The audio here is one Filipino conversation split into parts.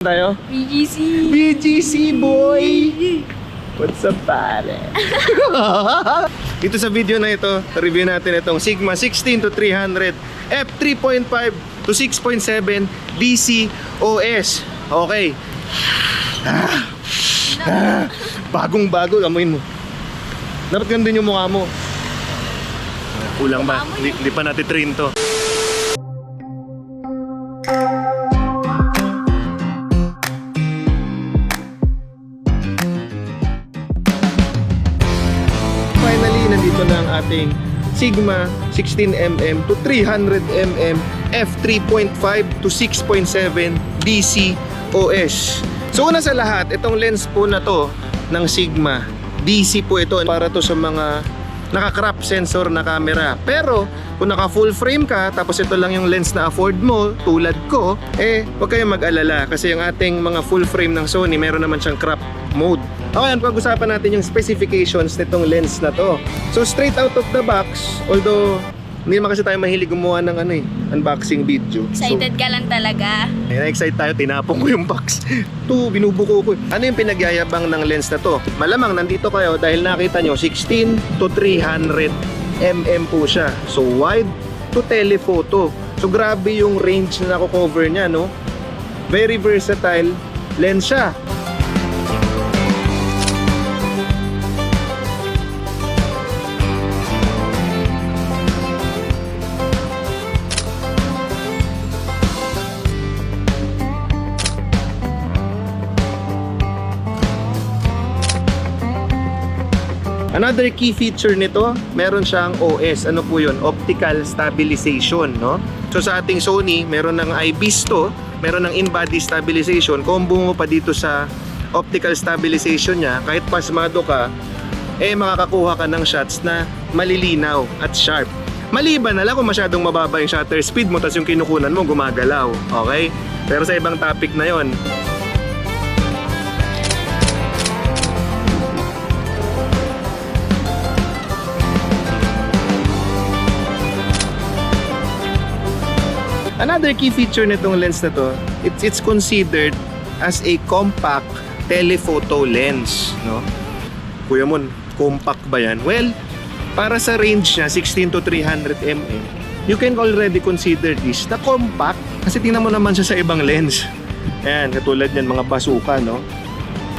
Tayo? BGC! BGC boy! What's up pare? Dito sa video na ito, review natin itong Sigma 16 to 300 f3.5 to 6.7 DC OS. Okay. Bagong bago, amoyin mo. Dapat ganun din yung mukha mo. Kulang ba? Hindi pa natin train to. Finally, nandito na ang ating Sigma 16mm to 300mm f3.5 to 6.7 DC OS. So una sa lahat, itong lens po na to ng Sigma, DC po ito para to sa mga naka-crop sensor na camera. Pero kung naka full frame ka, tapos ito lang yung lens na afford mo, tulad ko, huwag kayong mag-alala kasi yung ating mga full frame ng Sony, meron naman siyang crop mode. Okay, pag-usapan natin yung specifications nitong lens na to. So straight out of the box, although hindi naman kasi tayo mahilig gumawa ng unboxing video. Excited ka lang talaga. Na-excite tayo, tinapon ko yung box. Ito, binubuko ko. Ano yung pinagyayabang ng lens na to? Malamang nandito kayo dahil nakita nyo 16 to 300mm po siya. So wide to telephoto. So grabe yung range na nako-cover niya, no? Very versatile lens siya. Another key feature nito, meron siyang OS. Ano po yun? Optical Stabilization, no? So sa ating Sony, meron ng IBIS to, meron ng in-body stabilization. Combo mo pa dito sa optical stabilization niya, kahit pasmado ka, makakakuha ka ng shots na malilinaw at sharp. Maliban na lang kung masyadong mababa yung shutter speed mo, tapos yung kinukunan mo gumagalaw. Okay? Pero sa ibang topic na yon. Another key feature nitong lens na to, it's considered as a compact telephoto lens, no? Kuya Mon, compact ba yan? Well, para sa range niya, 16 to 300mm, you can already consider this na compact kasi tingnan mo naman siya sa ibang lens. Ayan, katulad niyan, mga bazooka, no?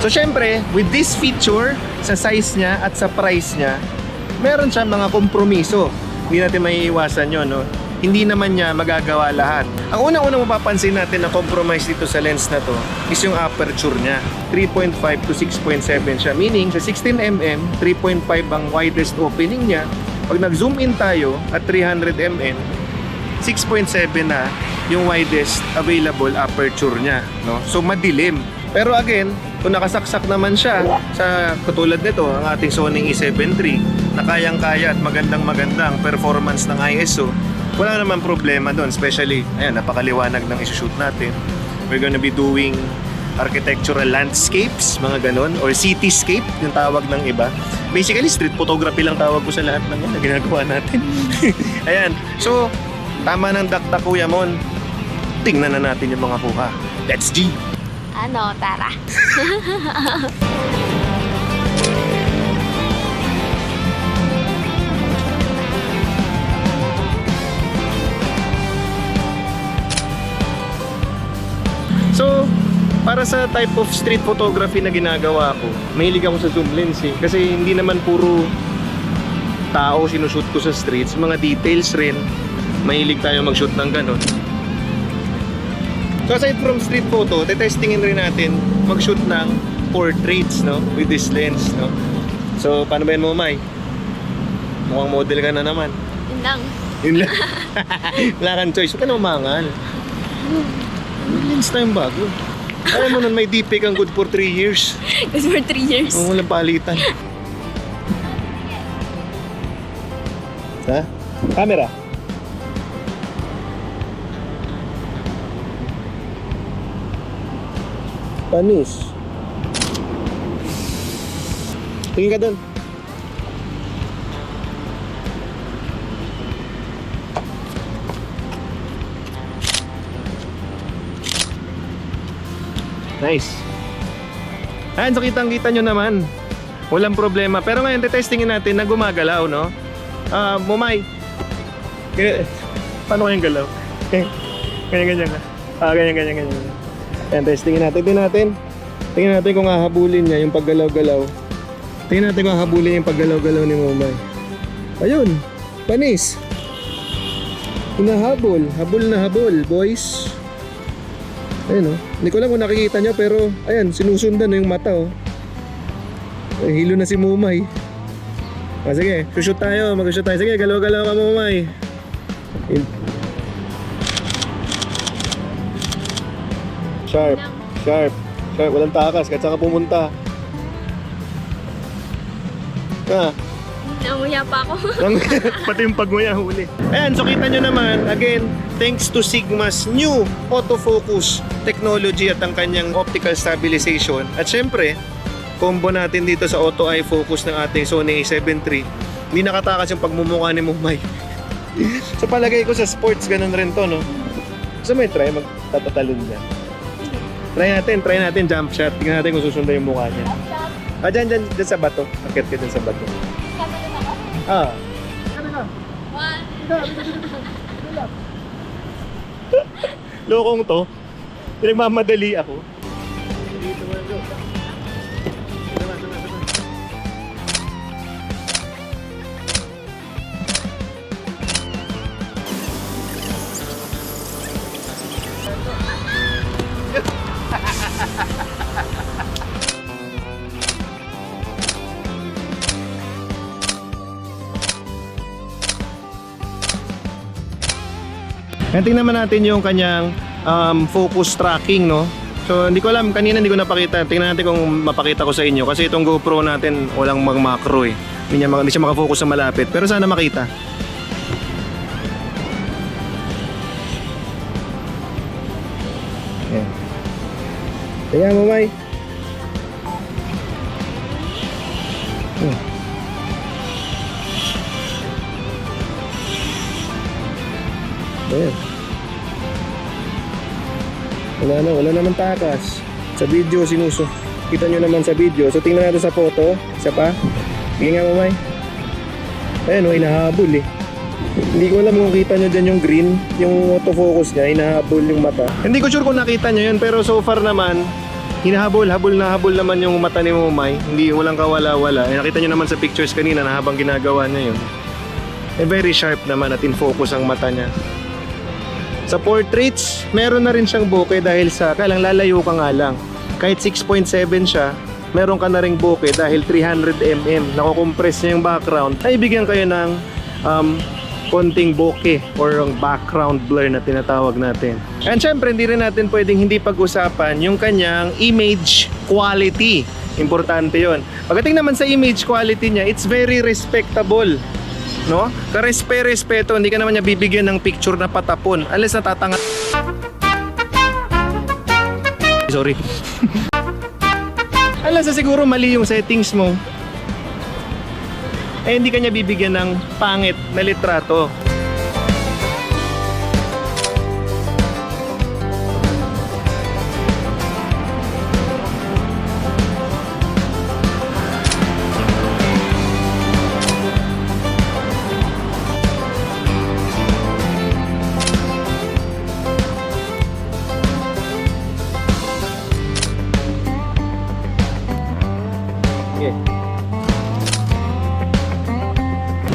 So syempre, with this feature, sa size niya at sa price niya, meron siyang mga kompromiso. Hindi natin maiiwasan yun, no? Hindi naman niya magagawa lahat. Ang unang-unang mapapansin natin na compromise dito sa lens na to is yung aperture niya. 3.5 to 6.7 siya. Meaning, sa 16mm, 3.5 ang widest opening niya. Pag nag-zoom in tayo at 300mm, 6.7 na yung widest available aperture niya, no? So, madilim. Pero again, kung nakasaksak naman siya sa katulad nito, ang ating Sony A7 III, na kayang-kaya at magandang performance ng ISO, wala naman problema doon, especially, ayan, napakaliwanag ng isushoot natin. We're gonna be doing architectural landscapes, mga ganon, or cityscape, yung tawag ng iba. Basically, street photography lang tawag ko sa lahat ng yan na ginagawa natin. Ayan, so, tama ng dakta Kuya Mon. Tingnan na natin yung mga kuha. Let's G! Ano, tara. So, para sa type of street photography na ginagawa ko, mahilig ako sa zoom lens eh. Kasi hindi naman puro tao sinushoot ko sa streets, mga details rin. Mahilig tayo mag-shoot ng ganon. So aside from street photo, testingin rin natin mag-shoot ng portraits, no, with this lens, no. So paano ba yan mo, May? Mukhang model ka na naman. Yun lang. Yun lang. Wala kang choice. Huwag ka na umangal. Lens na yung bago. Alam mo nun, may DP kang good for 3 years. Good for 3 years. Walang palitan. Ha? Camera. Panis. Tingin ka dun. Nice. Ayan, so kitang-kita nyo naman. Walang problema. Pero ngayon, testingin natin na gumagalaw, no? Mumay. Paano kayang galaw? Ganyan-ganyan ka. Ganyan-ganyan. Ayan, testingin natin. Tingnan natin kung hahabulin niya yung paggalaw-galaw. Tingnan natin kung hahabulin yung paggalaw-galaw ni Mumay. Ayun, panis. Hinahabol. Habol na habol, boys. Ayun, oh. Hindi ko lang kung nakikita nyo, pero ayan, sinusundan na yung mata, oh. Hilo na si Mumay. Sige, shoot tayo, mag-shoot tayo. Sige, galaw-galaw ka, Mumay. Sharp. Walang takas, kahit saan ka pumunta. Namuya pa ako. Pati yung pagmuya huli. Ayan, so kita nyo naman, again, thanks to Sigma's new autofocus technology at ang kanyang optical stabilization. At syempre, combo natin dito sa auto eye focus ng ating Sony A7 III. Hindi nakatakas yung pagmumukha ni Mumay. So palagay ko sa sports, ganun rin to, no? So may try, magtatatalon dyan. Try natin jump shot. Tingnan natin kung susundan yung mukha niya. Dyan sa bato. Akit ka dyan sa bato. Lokong to. Pinagmamadali ako. Tingnan naman natin yung kanyang focus tracking, no? So hindi ko alam, kanina hindi ko napakita. Tingnan natin kung mapakita ko sa inyo. Kasi itong GoPro natin walang mag-macro eh. Hindi siya makafocus sa malapit. Pero sana makita. Ayan. Tingnan mo, May. Ayan. Wala naman takas. Sa video sinuso. Kita nyo naman sa video. So tingnan natin sa photo. Isa pa. Tingnan nga, Mamay. Ayan, hinahabol eh. Hindi ko alam kung kita nyo dyan yung green. Yung autofocus niya, hinahabol yung mata. Hindi ko sure kung nakita nyo yun. Pero so far naman, habol naman yung mata ni Mamay. Hindi, walang kawala-wala. Nakita nyo naman sa pictures kanina na habang ginagawa niya yun. Very sharp naman at in focus ang mata niya. Sa portraits, meron na rin siyang bokeh dahil sa kailang lalayo ka nga lang. Kahit 6.7 siya, meron ka na ring bokeh dahil 300mm. Nako-compress niya yung background. Ay bigyan kayo ng konting bokeh or yung background blur na tinatawag natin. And syempre, hindi rin natin pwedeng hindi pag-usapan yung kanyang image quality. Importante yon. Pagdating naman sa image quality niya, it's very respectable. No? Karespeto, hindi ka naman niya bibigyan ng picture na patapon unless natatanga. Sorry. Unless na siguro mali yung settings mo. Hindi ka niya bibigyan ng pangit na litrato.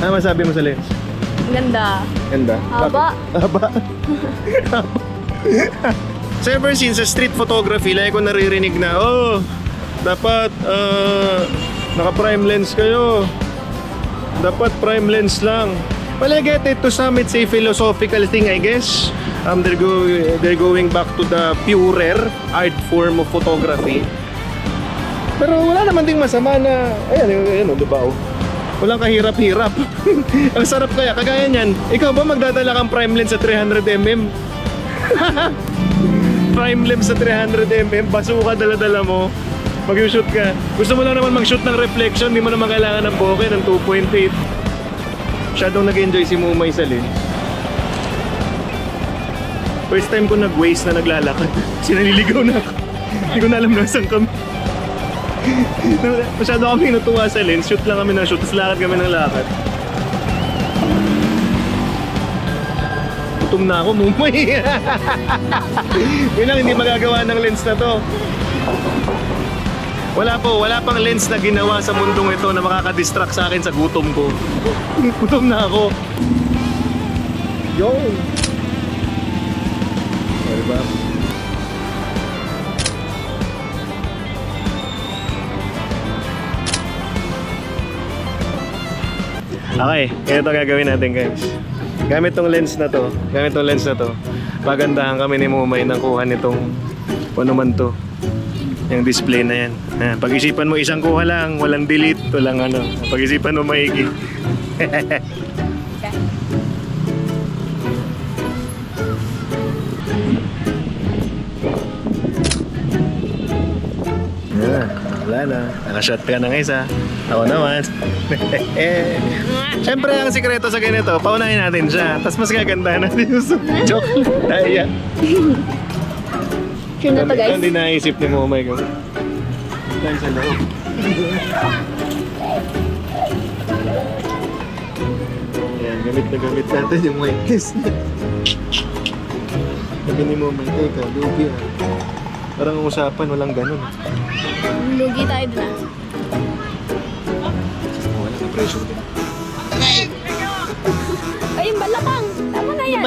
Ano masabi mo sa lens? Ganda. Ganda? Haba. Haba? So ever since sa street photography, lagi ko naririnig na, dapat naka-prime lens kayo. Dapat prime lens lang. Well, I get it. To some, it's a philosophical thing, I guess. They're going back to the purer art form of photography. Pero wala naman ding masama na, ayan, diba? Walang kahirap-hirap. Ang sarap kaya, kagaya niyan. Ikaw ba magdadala kang prime lens sa 300mm? Prime lens sa 300mm, basuka dala-dala mo. Mag-shoot ka. Gusto mo lang naman mag-shoot ng reflection, hindi mo naman kailangan ng bokeh ng 2.8. Masyadong nag-enjoy si Mumay sa lens. First time ko nag-waste na naglalakad. Sinaliligaw na ako. Hindi ko na alam na saan kami. Masyado kami natuwa sa lens. Shoot lang kami ng shoot. Tapos lakad kami ng lakad. Gutom na ako, mumay. Yun lang, hindi magagawa ng lens na to. Wala pang lens na ginawa sa mundong ito na makakadistract sa akin sa gutom ko. Gutom na ako. Yo! Diba? Okay, ito gagawin natin guys. Gamit tong lens na to, pagandahan kami ni Mumay ng kuha nitong ano man to, yung display na yan. Pag-isipan mo isang kuha lang, walang delete, walang ano. Pag-isipan mo maigi. Wala na. Nakashot ka ng isa. Ako naman. Siyempre, ang sikreto sa ganito, paunahin natin siya. Tapos mas gagandahan natin yung joke. Daya. Sure na to guys. Hindi naisip ni Momay ko. Dahil sa loob. Ayan, gamit natin yung white test. Sabi ni Momay, teka, lugi ah. Parang ang usapan, walang ganun. Lugi tayo dun Wala na pressure din. Ay, yung balakang. Tama na yan.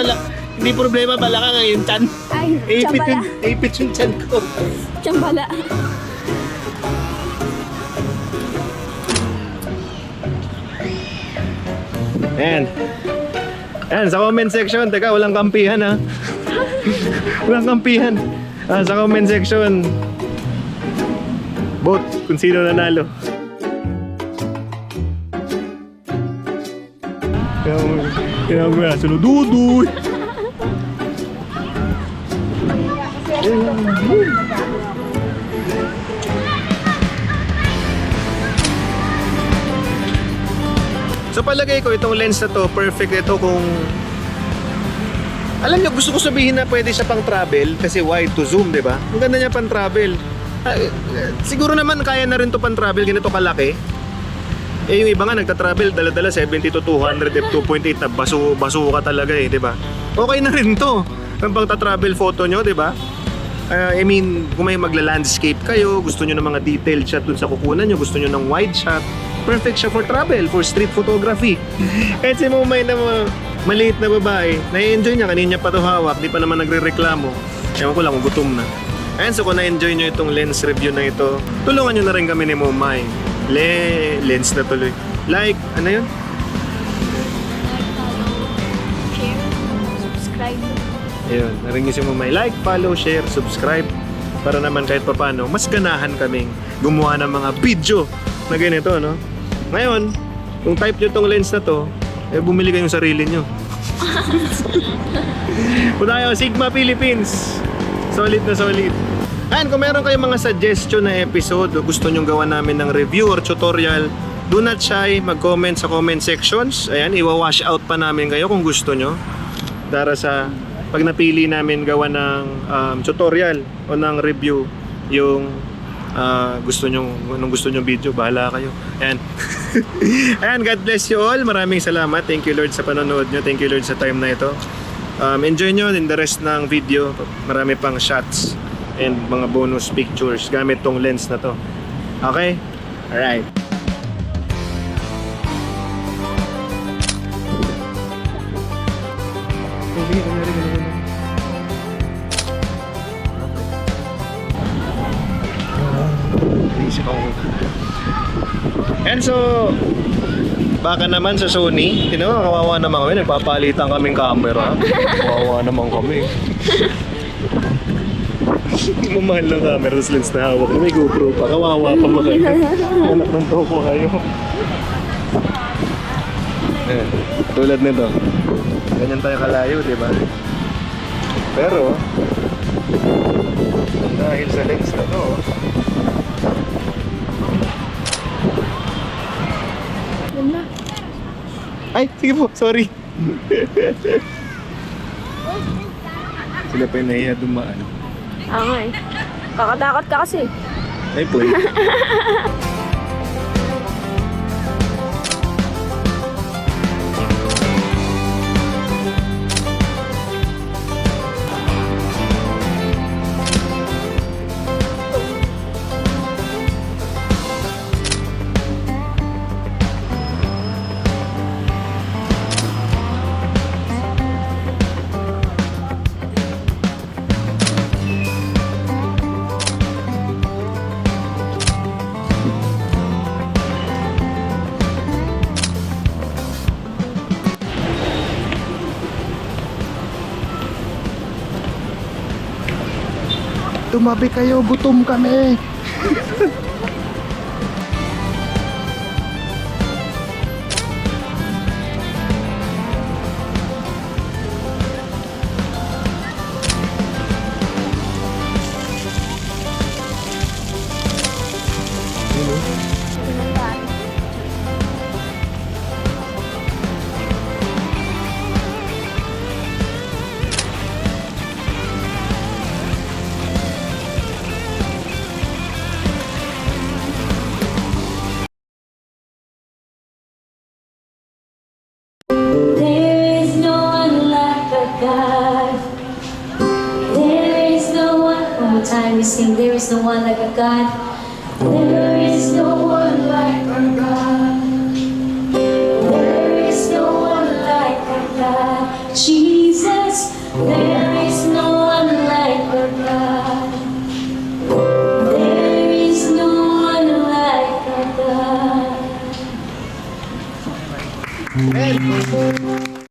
Hindi problema, balakang ang yung chan. Ay, tsambala. Ipit yung chan ko. Tsambala. Ayan, sa comment section, teka, walang kampihan ha. Walang kampihan. Sa comment section, vote kung sino nanalo. Kaya mo yan, sunod duduy. So palagay ko itong lens na to, perfect ito kung alam nyo, gusto ko sabihin na pwede siya pang travel kasi wide to zoom, di ba? Ang ganda niya pang travel. Siguro naman kaya na rin to pang travel, ganito kalaki. Eh yung iba nga nagta-travel, dala-dala 70 to 200 f2.8 na baso ka talaga eh, di ba? Okay na rin to. Ang pang-travel photo nyo, di ba? I mean, kung may magla-landscape kayo, gusto nyo ng mga detailed shot dun sa kukunan nyo, gusto nyo ng wide shot, perfect siya for travel, for street photography. Kahit si Mumay na maliit na babae, na-enjoy niya, kanina pa to hawak, di pa naman nagre-reklamo. Ewan ko lang kung gutom na. Ayan, so kung na-enjoy nyo itong lens review na ito, tulungan nyo na rin kami ni Mumay. Lens na tuloy. Like, ano yun? Share, subscribe. Ayun, narin nyo si Mumay. Like, follow, share, subscribe. Para naman kahit papano, mas ganahan kaming gumawa ng mga video na ganito, no? Ngayon, kung type nyo tong lens na to, eh bumili kayong sarili nyo. Punta kayo, Sigma Philippines. Solid na solid. And kung meron kayong mga suggestion na episode o gusto nyong gawa namin ng review or tutorial, do not shy mag-comment sa comment sections. Ayan, iwa-wash out pa namin kayo kung gusto nyo. Para sa pag napili namin gawa ng tutorial o ng review yung anong gusto nyong video, bahala kayo. Ayan. Ayan, God bless you all. Maraming salamat. Thank you Lord sa panonood nyo. Thank you Lord sa time na ito. Enjoy nyo in the rest ng video. Marami pang shots and mga bonus pictures gamit tong lens na to. Okay? Alright. And so, baka naman sa Sony, kawawa naman kami, nagpapalitan kaming camera. Kawawa naman kami. Mamahal ng camera, tapos lens na hawak. May GoPro pa, kawawa pa ba kayo? Anak ng toko kayo. Tulad nito. Ganyan tayo kalayo, di ba? Pero, dahil sa lens na to, ay, sige po, sorry. Sila pa yung nahiya dumaan. Okay. Kakatakot ka kasi. May point. Tumabi kayo, gutom kami. There is no one like our God. There is no one. One more time we sing. There is no one like our God. There is no one like our God. There is no one like our God. Jesus, there is no one like our God. There is no one like our God.